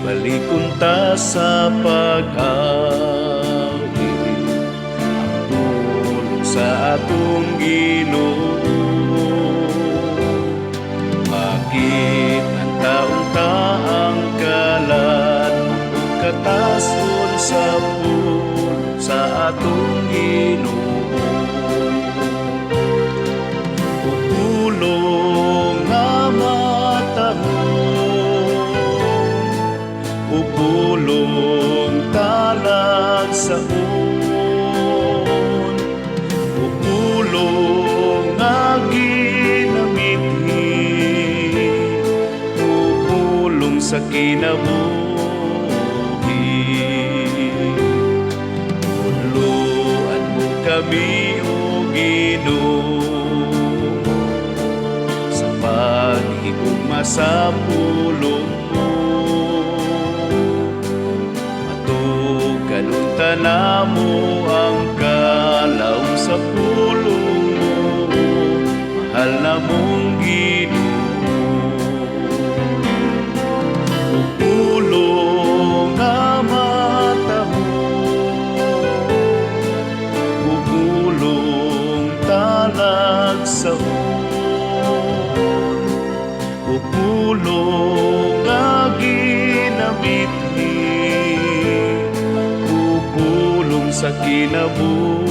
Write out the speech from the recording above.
balikunta sa pag-awi, ang tulong sa atong Ginoo. Bakit ang taong-taang kalan ug katason sa pulong sa atong Ginoo? Pulong nga matahong, pulong talag saon, pulong nga ginamithi, pulong sa kinabuhi. Puluan mo kami, O Ginoo, paghigugma sa pulong mo. Matugalutan namo ang kalawom sa pulong mo, mahal namong Ginoo. O pulong nga matahong, o pulong talag saon, pulong nga ginamithi, pulong sa kinabuhi.